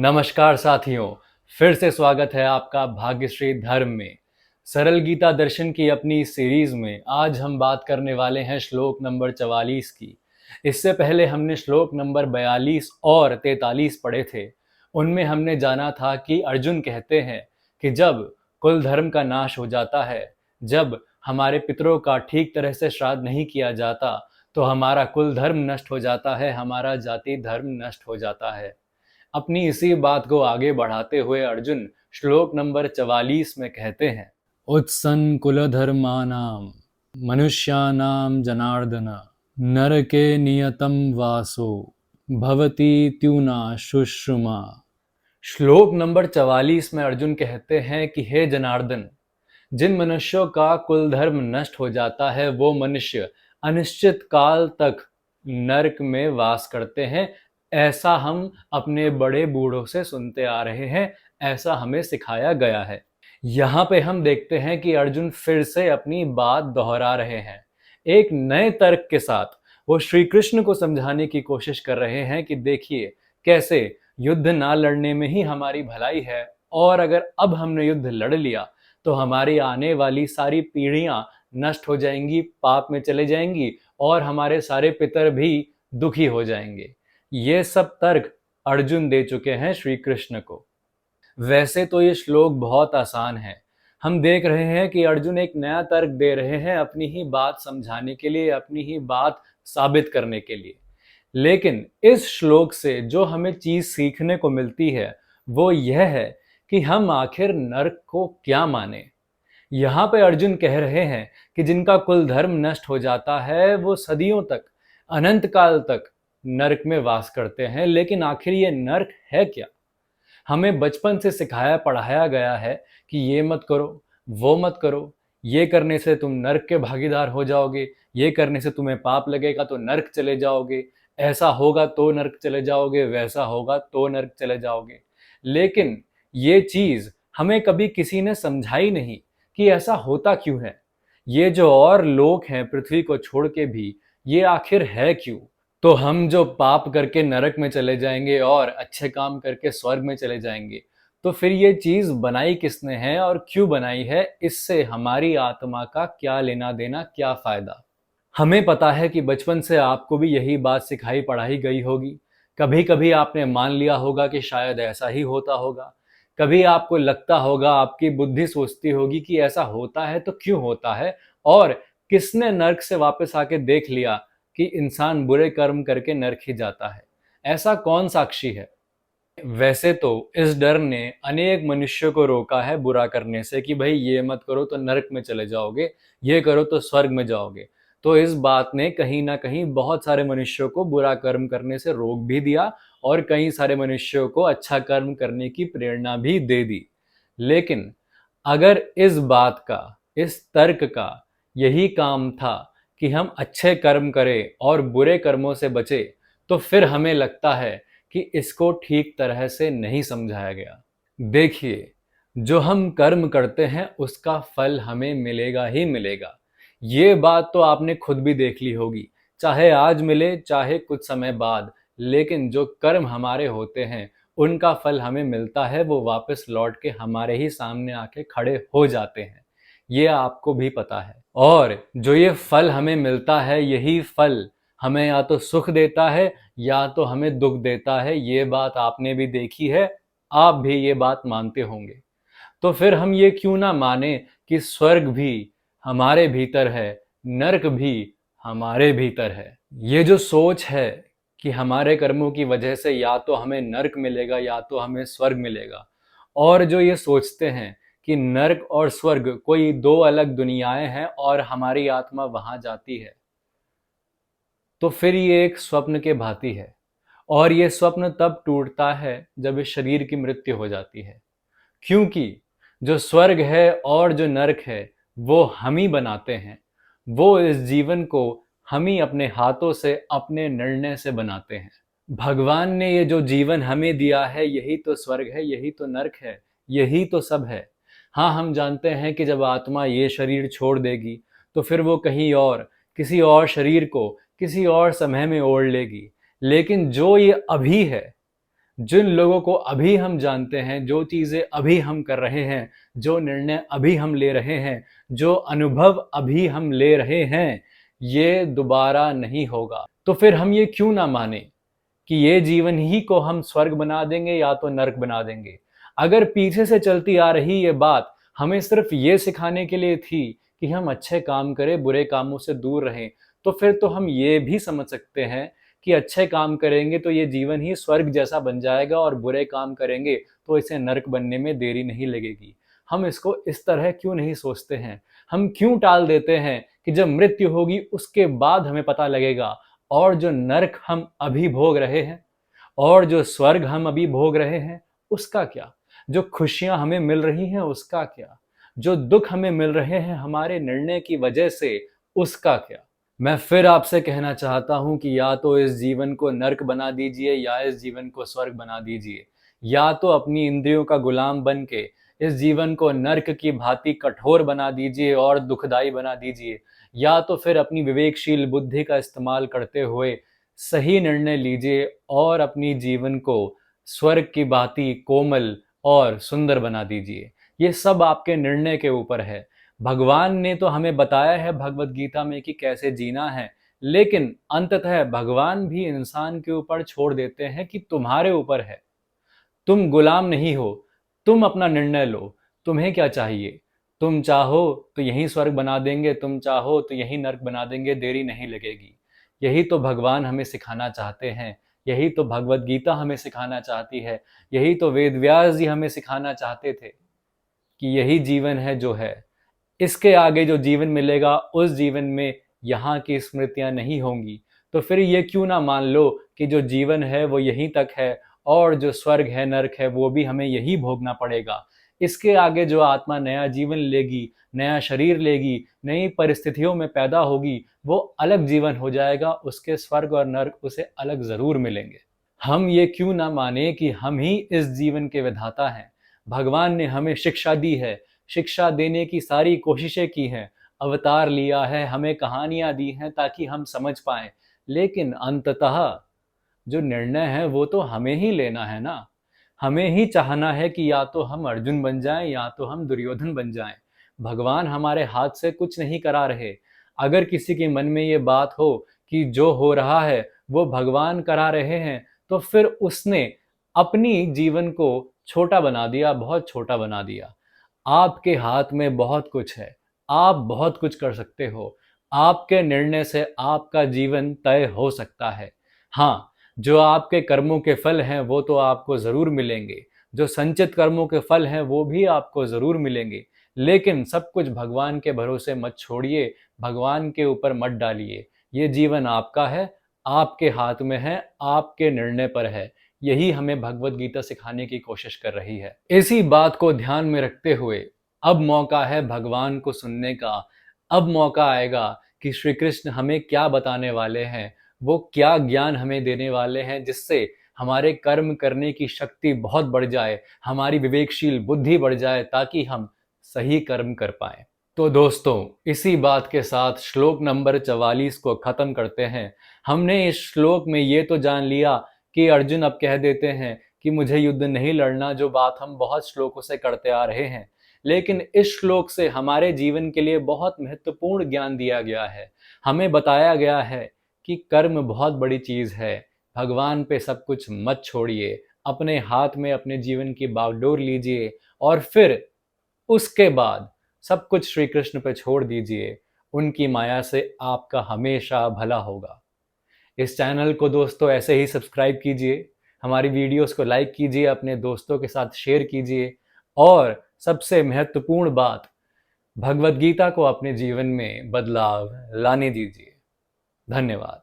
नमस्कार साथियों, फिर से स्वागत है आपका भाग्यश्री धर्म में। सरल गीता दर्शन की अपनी सीरीज में आज हम बात करने वाले हैं श्लोक नंबर 44 की। इससे पहले हमने श्लोक नंबर 42 और 43 पढ़े थे। उनमें हमने जाना था कि अर्जुन कहते हैं कि जब कुल धर्म का नाश हो जाता है, जब हमारे पितरों का ठीक तरह से श्राद्ध नहीं किया जाता, तो हमारा कुल धर्म नष्ट हो जाता है, हमारा जाति धर्म नष्ट हो जाता है। अपनी इसी बात को आगे बढ़ाते हुए अर्जुन श्लोक नंबर 44 में कहते हैं, उत्सन कुलधर्मानाम मनुष्यानाम जनार्दन नरके नियतम वासो भवति त्यूना शुश्रुमा। श्लोक नंबर 44 में अर्जुन कहते हैं कि हे जनार्दन, जिन मनुष्यों का कुल धर्म नष्ट हो जाता है वो मनुष्य अनिश्चित काल तक नरक में वास करते हैं। ऐसा हम अपने बड़े बूढ़ों से सुनते आ रहे हैं, ऐसा हमें सिखाया गया है। यहाँ पे हम देखते हैं कि अर्जुन फिर से अपनी बात दोहरा रहे हैं। एक नए तर्क के साथ वो श्री कृष्ण को समझाने की कोशिश कर रहे हैं कि देखिए कैसे युद्ध ना लड़ने में ही हमारी भलाई है, और अगर अब हमने युद्ध लड़ लिया तो हमारी आने वाली सारी पीढ़ियां नष्ट हो जाएंगी, पाप में चले जाएंगी, और हमारे सारे पितर भी दुखी हो जाएंगे। ये सब तर्क अर्जुन दे चुके हैं श्री कृष्ण को। वैसे तो ये श्लोक बहुत आसान है। हम देख रहे हैं कि अर्जुन एक नया तर्क दे रहे हैं अपनी ही बात समझाने के लिए, अपनी ही बात साबित करने के लिए। लेकिन इस श्लोक से जो हमें चीज सीखने को मिलती है वो यह है कि हम आखिर नरक को क्या माने। यहाँ पे अर्जुन कह रहे हैं कि जिनका कुल धर्म नष्ट हो जाता है वो सदियों तक, अनंत काल तक नरक में वास करते हैं। लेकिन आखिर ये नरक है क्या? हमें बचपन से सिखाया पढ़ाया गया है कि ये मत करो, वो मत करो, ये करने से तुम नरक के भागीदार हो जाओगे, ये करने से तुम्हें पाप लगेगा तो नरक चले जाओगे, ऐसा होगा तो नरक चले जाओगे, वैसा होगा तो नरक चले जाओगे। लेकिन ये चीज हमें कभी किसी ने समझाई नहीं कि ऐसा होता क्यों है। ये जो और लोग हैं पृथ्वी को छोड़ के भी, ये आखिर है क्यों? तो हम जो पाप करके नरक में चले जाएंगे और अच्छे काम करके स्वर्ग में चले जाएंगे, तो फिर ये चीज बनाई किसने है और क्यों बनाई है? इससे हमारी आत्मा का क्या लेना देना, क्या फायदा? हमें पता है कि बचपन से आपको भी यही बात सिखाई पढ़ाई गई होगी। कभी कभी आपने मान लिया होगा कि शायद ऐसा ही होता होगा। कभी आपको लगता होगा, आपकी बुद्धि सोचती होगी कि ऐसा होता है तो क्यों होता है, और किसने नर्क से वापस आके देख लिया कि इंसान बुरे कर्म करके नर्क ही जाता है। ऐसा कौन साक्षी है? वैसे तो इस डर ने अनेक मनुष्यों को रोका है बुरा करने से कि भाई ये मत करो तो नरक में चले जाओगे, ये करो तो स्वर्ग में जाओगे। तो इस बात ने कहीं ना कहीं बहुत सारे मनुष्यों को बुरा कर्म करने से रोक भी दिया और कई सारे मनुष्यों को अच्छा कर्म करने की प्रेरणा भी दे दी। लेकिन अगर इस बात का, इस तर्क का यही काम था कि हम अच्छे कर्म करें और बुरे कर्मों से बचे, तो फिर हमें लगता है कि इसको ठीक तरह से नहीं समझाया गया। देखिए, जो हम कर्म करते हैं उसका फल हमें मिलेगा ही मिलेगा। ये बात तो आपने खुद भी देख ली होगी, चाहे आज मिले चाहे कुछ समय बाद, लेकिन जो कर्म हमारे होते हैं उनका फल हमें मिलता है, वो वापस लौट के हमारे ही सामने आके खड़े हो जाते हैं। ये आपको भी पता है। और जो ये फल हमें मिलता है, यही फल हमें या तो सुख देता है या तो हमें दुख देता है। ये बात आपने भी देखी है, आप भी ये बात मानते होंगे। तो फिर हम ये क्यों ना माने कि स्वर्ग भी हमारे भीतर है, नरक भी हमारे भीतर है। ये जो सोच है कि हमारे कर्मों की वजह से या तो हमें नरक मिलेगा या तो हमें स्वर्ग मिलेगा, और जो ये सोचते हैं कि नरक और स्वर्ग कोई दो अलग दुनियाएं हैं और हमारी आत्मा वहां जाती है, तो फिर ये एक स्वप्न के भांति है। और ये स्वप्न तब टूटता है जब इस शरीर की मृत्यु हो जाती है, क्योंकि जो स्वर्ग है और जो नरक है वो हम ही बनाते हैं। वो इस जीवन को हम ही अपने हाथों से, अपने निर्णय से बनाते हैं। भगवान ने ये जो जीवन हमें दिया है, यही तो स्वर्ग है, यही तो नरक है, यही तो सब है। हाँ, हम जानते हैं कि जब आत्मा ये शरीर छोड़ देगी तो फिर वो कहीं और, किसी और शरीर को किसी और समय में ओढ़ लेगी। लेकिन जो ये अभी है, जिन लोगों को अभी हम जानते हैं, जो चीज़ें अभी हम कर रहे हैं, जो निर्णय अभी हम ले रहे हैं, जो अनुभव अभी हम ले रहे हैं, ये दोबारा नहीं होगा। तो फिर हम ये क्यों ना माने कि ये जीवन ही को हम स्वर्ग बना देंगे या तो नर्क बना देंगे। अगर पीछे से चलती आ रही ये बात हमें सिर्फ ये सिखाने के लिए थी कि हम अच्छे काम करें, बुरे कामों से दूर रहें, तो फिर तो हम ये भी समझ सकते हैं कि अच्छे काम करेंगे तो ये जीवन ही स्वर्ग जैसा बन जाएगा और बुरे काम करेंगे तो इसे नर्क बनने में देरी नहीं लगेगी। हम इसको इस तरह क्यों नहीं सोचते हैं? हम क्यों टाल देते हैं कि जब मृत्यु होगी उसके बाद हमें पता लगेगा, और जो नर्क हम अभी भोग रहे हैं और जो स्वर्ग हम अभी भोग रहे हैं उसका क्या? जो खुशियां हमें मिल रही हैं उसका क्या? जो दुख हमें मिल रहे हैं हमारे निर्णय की वजह से उसका क्या? मैं फिर आपसे कहना चाहता हूं कि या तो इस जीवन को नर्क बना दीजिए या इस जीवन को स्वर्ग बना दीजिए। या तो अपनी इंद्रियों का गुलाम बन के इस जीवन को नर्क की भांति कठोर बना दीजिए और दुखदाई बना दीजिए, या तो फिर अपनी विवेकशील बुद्धि का इस्तेमाल करते हुए सही निर्णय लीजिए और अपनी जीवन को स्वर्ग की भांति कोमल और सुंदर बना दीजिए। ये सब आपके निर्णय के ऊपर है। भगवान ने तो हमें बताया है भगवत गीता में कि कैसे जीना है, लेकिन अंततः भगवान भी इंसान के ऊपर छोड़ देते हैं कि तुम्हारे ऊपर है। तुम गुलाम नहीं हो, तुम अपना निर्णय लो। तुम्हें क्या चाहिए? तुम चाहो तो यहीं स्वर्ग बना देंगे, तुम चाहो तो यहीं नर्क बना देंगे, देरी नहीं लगेगी। यही तो भगवान हमें सिखाना चाहते हैं, यही तो भगवत गीता हमें सिखाना चाहती है, यही तो वेद व्यास जी हमें सिखाना चाहते थे कि यही जीवन है जो है। इसके आगे जो जीवन मिलेगा उस जीवन में यहाँ की स्मृतियां नहीं होंगी। तो फिर ये क्यों ना मान लो कि जो जीवन है वो यहीं तक है और जो स्वर्ग है, नर्क है, वो भी हमें यही भोगना पड़ेगा। इसके आगे जो आत्मा नया जीवन लेगी, नया शरीर लेगी, नई परिस्थितियों में पैदा होगी, वो अलग जीवन हो जाएगा, उसके स्वर्ग और नर्क उसे अलग जरूर मिलेंगे। हम ये क्यों ना माने कि हम ही इस जीवन के विधाता हैं। भगवान ने हमें शिक्षा दी है, शिक्षा देने की सारी कोशिशें की हैं, अवतार लिया है, हमें कहानियां दी हैं ताकि हम समझ पाएं, लेकिन अंततः जो निर्णय है वो तो हमें ही लेना है ना। हमें ही चाहना है कि या तो हम अर्जुन बन जाएं या तो हम दुर्योधन बन जाएं। भगवान हमारे हाथ से कुछ नहीं करा रहे। अगर किसी के मन में ये बात हो कि जो हो रहा है वो भगवान करा रहे हैं, तो फिर उसने अपनी जीवन को छोटा बना दिया, बहुत छोटा बना दिया। आपके हाथ में बहुत कुछ है, आप बहुत कुछ कर सकते हो। आपके निर्णय से आपका जीवन तय हो सकता है। हाँ, जो आपके कर्मों के फल हैं वो तो आपको ज़रूर मिलेंगे, जो संचित कर्मों के फल हैं वो भी आपको ज़रूर मिलेंगे, लेकिन सब कुछ भगवान के भरोसे मत छोड़िए, भगवान के ऊपर मत डालिए। ये जीवन आपका है, आपके हाथ में है, आपके निर्णय पर है। यही हमें भगवत गीता सिखाने की कोशिश कर रही है। इसी बात को ध्यान में रखते हुए अब मौका है भगवान को सुनने का। अब मौका आएगा कि श्री कृष्ण हमें क्या बताने वाले हैं, वो क्या ज्ञान हमें देने वाले हैं जिससे हमारे कर्म करने की शक्ति बहुत बढ़ जाए, हमारी विवेकशील बुद्धि बढ़ जाए, ताकि हम सही कर्म कर पाए। तो दोस्तों, इसी बात के साथ श्लोक नंबर 44 को खत्म करते हैं। हमने इस श्लोक में ये तो जान लिया कि अर्जुन अब कह देते हैं कि मुझे युद्ध नहीं लड़ना, जो बात हम बहुत श्लोकों से करते आ रहे हैं। लेकिन इस श्लोक से हमारे जीवन के लिए बहुत महत्वपूर्ण ज्ञान दिया गया है। हमें बताया गया है कि कर्म बहुत बड़ी चीज है। भगवान पे सब कुछ मत छोड़िए, अपने हाथ में अपने जीवन की बागडोर लीजिए और फिर उसके बाद सब कुछ श्री कृष्ण पे छोड़ दीजिए। उनकी माया से आपका हमेशा भला होगा। इस चैनल को दोस्तों ऐसे ही सब्सक्राइब कीजिए, हमारी वीडियोस को लाइक कीजिए, अपने दोस्तों के साथ शेयर कीजिए और सबसे महत्वपूर्ण बात, भगवत गीता को अपने जीवन में बदलाव लाने दीजिए। धन्यवाद।